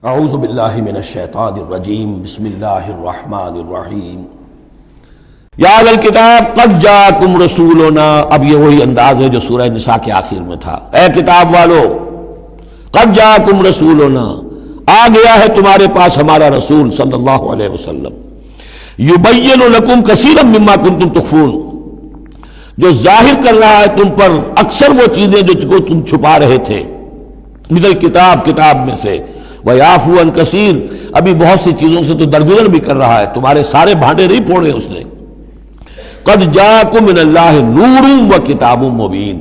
اعوذ باللہ من الشیطان الرجیم بسم اللہ الرحمن الرحیم یا اہل الکتاب قد جاءکم رسولنا. اب یہ وہی انداز ہے جو سورہ نساء کے آخر میں تھا. اے کتاب والو، قد جاءکم رسولنا، آ گیا ہے تمہارے پاس ہمارا رسول صلی اللہ علیہ وسلم. یبین لکم کثیرا مما کنتم تخفون، جو ظاہر کر رہا ہے تم پر اکثر وہ چیزیں جو تم چھپا رہے تھے. مثل کتاب میں سے وَيَعْفُو عَنْ كَثِيرٍ، ابھی بہت سی چیزوں سے تو درگزر بھی کر رہا ہے، تمہارے سارے بھانڈے نہیں پھوڑے اس نے. قد جاءکم من اللہ نور وکتاب مبین،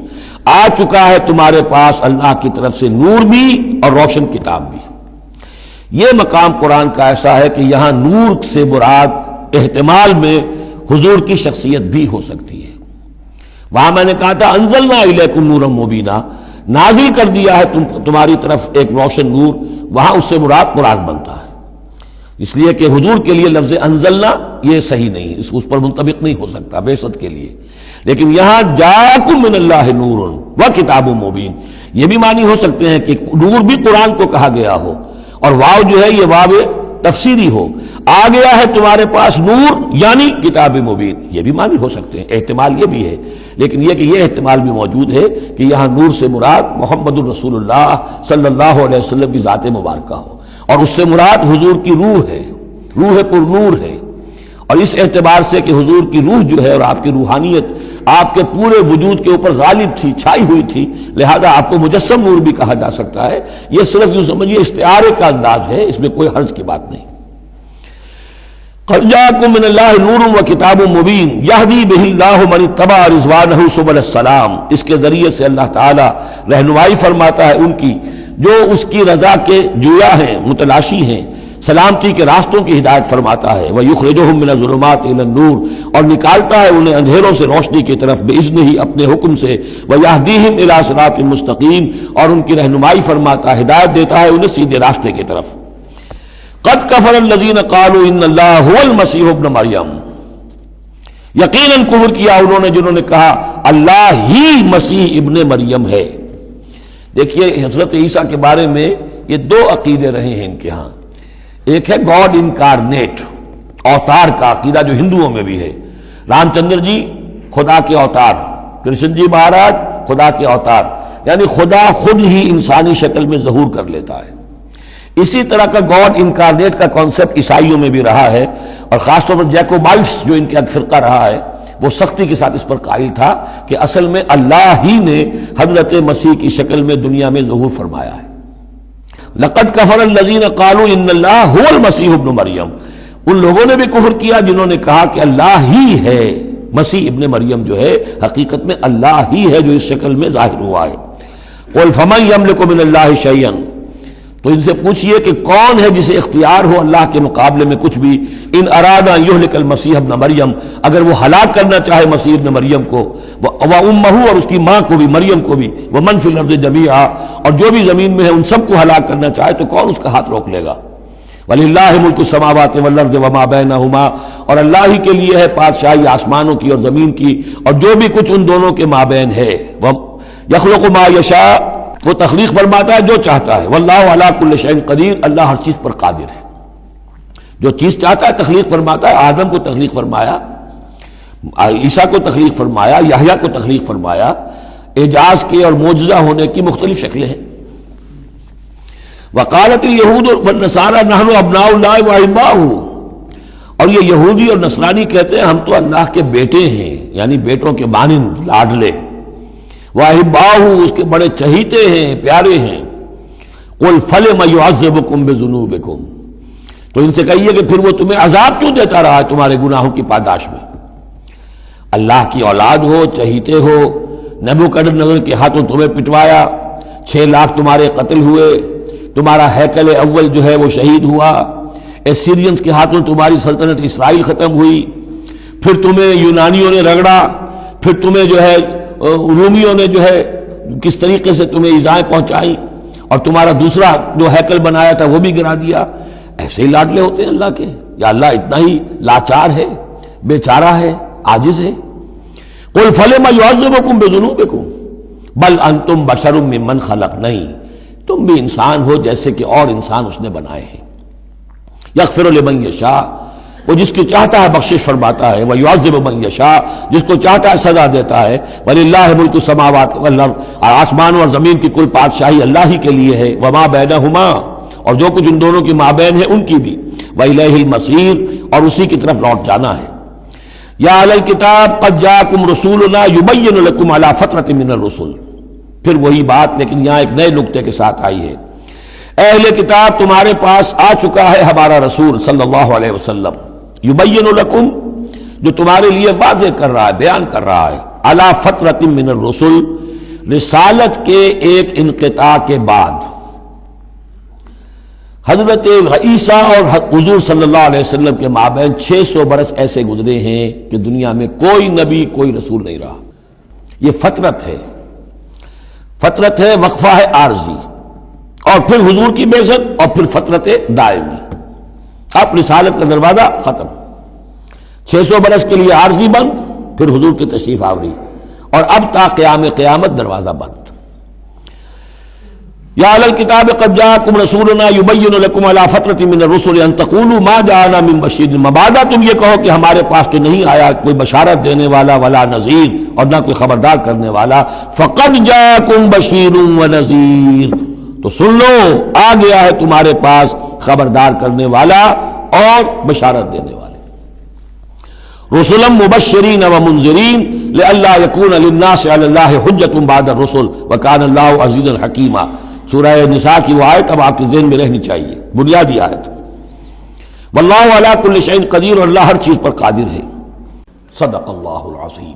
آ چکا ہے تمہارے پاس اللہ کی طرف سے نور بھی اور روشن کتاب بھی. یہ مقام قرآن کا ایسا ہے کہ یہاں نور سے مراد احتمال میں حضور کی شخصیت بھی ہو سکتی ہے. وہاں میں نے کہا تھا انزلنا الیکم نورا مبینا، نازل کر دیا ہے تمہاری طرف ایک روشن نور، وہاں اس سے مراد قرآن بنتا ہے. اس لیے کہ حضور کے لیے لفظ انزلنا یہ صحیح نہیں، اس پر منطبق نہیں ہو سکتا بعثت کے لیے. لیکن یہاں جاءکم من اللہ نور و کتاب مبین، یہ بھی معنی ہو سکتے ہیں کہ نور بھی قرآن کو کہا گیا ہو، اور واو جو ہے یہ واو تفسیری ہو. آ گیا ہے تمہارے پاس نور یعنی کتاب مبین، یہ بھی معنی ہو سکتے ہیں، احتمال یہ بھی ہے. لیکن یہ کہ یہ احتمال بھی موجود ہے کہ یہاں نور سے مراد محمد الرسول اللہ صلی اللہ علیہ وسلم کی ذات مبارکہ ہو، اور اس سے مراد حضور کی روح ہے، روح پر نور ہے. اور اس اعتبار سے کہ حضور کی روح جو ہے اور آپ کی روحانیت آپ کے پورے وجود کے اوپر غالب تھی، چھائی ہوئی تھی، لہذا آپ کو مجسم نور بھی کہا جا سکتا ہے. یہ صرف یوں سمجھیے استعارے کا انداز ہے، اس میں کوئی حرج کی بات نہیں. قد جاءکم من اللہ نور و کتاب مبین یہدی بہ اللہ من اتبع رضوانہ سبل السلام، اس کے ذریعے سے اللہ تعالی رہنمائی فرماتا ہے ان کی جو اس کی رضا کے جویا ہیں، متلاشی ہیں، سلامتی کے راستوں کی ہدایت فرماتا ہے. وَيُخْرِجُهُم مِّنَ الظُّلُمَاتِ إِلَى النُّورِ، اور نکالتا ہے انہیں اندھیروں سے روشنی کی طرف بِإِذْنِهِ، اپنے حکم سے. وَيَهْدِيهِمْ إِلَىٰ صِرَاطٍ مُّسْتَقِيمٍ، اور ان کی رہنمائی فرماتا ہے، ہدایت دیتا ہے انہیں سیدھے راستے کی طرف. قَدْ كَفَرَ الَّذِينَ قَالُوا إِنَّ اللَّهَ هُوَ الْمَسِيحُ ابْنُ مَرْيَمَ، یقیناً کفر کیا انہوں نے جنہوں نے کہا اللہ ہی مسیح ابن مریم ہے. دیکھیے حضرت عیسیٰ کے بارے میں یہ دو عقیدے رہے ہیں ان کے ہاں. ایک ہے گاڈ انکارنیٹ، اوتار کا عقیدہ جو ہندوؤں میں بھی ہے. رام چندر جی خدا کے اوتار، کرشن جی مہاراج خدا کے اوتار، یعنی خدا خود ہی انسانی شکل میں ظہور کر لیتا ہے. اسی طرح کا گاڈ انکارنیٹ کا کانسیپٹ عیسائیوں میں بھی رہا ہے، اور خاص طور پر جیکوبائٹس جو ان کا فرقہ رہا ہے وہ سختی کے ساتھ اس پر قائل تھا کہ اصل میں اللہ ہی نے حضرت مسیح کی شکل میں دنیا میں ظہور فرمایا ہے. لقد کفر الذین قالوا ان اللہ هو المسیح ابن مریم، ان لوگوں نے بھی کفر کیا جنہوں نے کہا کہ اللہ ہی ہے، مسیح ابن مریم جو ہے حقیقت میں اللہ ہی ہے جو اس شکل میں ظاہر ہوا ہے. قل فمن یملک من اللہ شیئا، تو ان سے پوچھئے کہ کون ہے جسے اختیار ہو اللہ کے مقابلے میں کچھ بھی. ان ارادہ یہلک المسیح ابن مریم، اگر وہ ہلاک کرنا چاہے مسیح ابن مریم کو، وامہ، اور اس کی ماں کو بھی، مریم کو بھی، ومن فی الارض جمیعا، اور جو بھی زمین میں ہے ان سب کو ہلاک کرنا چاہے تو کون اس کا ہاتھ روک لے گا. وللہ ملک السماوات والارض وما بینہما، اور اللہ ہی کے لیے ہے بادشاہی آسمانوں کی اور زمین کی اور جو بھی کچھ ان دونوں کے مابین ہے. یخلق ما یشاء، وہ تخلیق فرماتا ہے جو چاہتا ہے. واللہ علی کل شیء قدیر، اللہ ہر چیز پر قادر ہے، جو چیز چاہتا ہے تخلیق فرماتا ہے. آدم کو تخلیق فرمایا، عیسیٰ کو تخلیق فرمایا، یحییٰ کو تخلیق فرمایا. اعجاز کے اور معجزہ ہونے کی مختلف شکلیں ہیں. وقالت الیہود والنصارى نحن ابناء اللہ واحباؤہ، اور یہ یہودی اور نصرانی کہتے ہیں ہم تو اللہ کے بیٹے ہیں، یعنی بیٹوں کے مانند، لاڈلے. واحباؤہ، اس کے بڑے چہیتے ہیں، پیارے ہیں. قل فلم یعذبکم بذنوبکم، تو ان سے کہیے کہ پھر وہ تمہیں عذاب کیوں دیتا رہا ہے تمہارے گناہوں کی پاداش میں. اللہ کی اولاد ہو، چہیتے ہو، نبوکدنضر کے ہاتھوں تمہیں پٹوایا، 6 لاکھ تمہارے قتل ہوئے، تمہارا ہیکل اول جو ہے وہ شہید ہوا، ایسیرینز کے ہاتھوں تمہاری سلطنت اسرائیل ختم ہوئی، پھر تمہیں یونانیوں نے رگڑا، پھر تمہیں جو ہے رومیوں نے جو ہے کس طریقے سے تمہیں ایذائیں پہنچائی، اور تمہارا دوسرا جو ہیکل بنایا تھا وہ بھی گرا دیا. ایسے ہی لاڈلے ہوتے ہیں اللہ کے، یا اللہ اتنا ہی لاچار ہے، بیچارہ ہے، عاجز ہے. قل فلم یعذبکم بذنوبکم بل انتم بشر ممن خلق، نہیں، تم بھی انسان ہو جیسے کہ اور انسان اس نے بنائے ہیں. یغفر لمن یشاء، وہ جس کی چاہتا ہے بخشش فرماتا ہے، ویعذب من یشاء، جس کو چاہتا ہے سزا دیتا ہے. وللہ ملک السماوات والارض، آسمان اور زمین کی کل بادشاہی اللہ ہی کے لیے ہے. وما بینہما، اور جو کچھ ان دونوں کی مابین ہے ان کی بھی. وإلیہ المصیر، اور اسی کی طرف لوٹ جانا ہے. یا اہل الکتاب قد جاءکم رسولنا یبین لکم علی فترۃ من الرسل، پھر وہی بات لیکن یہاں ایک نئے نکتے کے ساتھ آئی ہے. اہل کتاب تمہارے پاس آ چکا ہے ہمارا رسول صلی اللہ علیہ وسلم، یبین لکم، جو تمہارے لیے واضح کر رہا ہے، بیان کر رہا ہے، علی فترۃ من الرسل، رسالت کے ایک انقطاع کے بعد. حضرت عیسیٰ اور حضور صلی اللہ علیہ وسلم کے مابین 600 برس ایسے گزرے ہیں کہ دنیا میں کوئی نبی کوئی رسول نہیں رہا. یہ فترت ہے، فترت ہے، وقفہ ہے عارضی، اور پھر حضور کی بعثت، اور پھر فترت دائمی. اب رسالت کا دروازہ ختم، 600 برس کے لیے عارضی بند، پھر حضور کی تشریف آوری، اور اب تا قیام قیامت دروازہ بند. یا اہل الکتاب قد جاءکم رسولنا یبین لکم علی فترۃ من الرسل ان تقولوا ما جاءنا من بشیر، مبادا تم یہ کہو کہ ہمارے پاس تو نہیں آیا کوئی بشارت دینے والا ولا نذیر، اور نہ کوئی خبردار کرنے والا. فقد جاءکم بشیر ونذیر، تو سن لو آ گیا ہے تمہارے پاس خبردار کرنے والا اور بشارت دینے والے. رسلا مبشرین ومنذرین لئلا یکون للناس علی اللہ حجۃ بعد الرسل وکان اللہ عزیزا حکیما. سورہ نساء کی وہ آیت اب آپ کے ذہن میں رہنی چاہیے، بنیادی آیت. واللہ علی کل شیء قدیر، اور اللہ ہر چیز پر قادر ہے. صدق اللہ العظیم.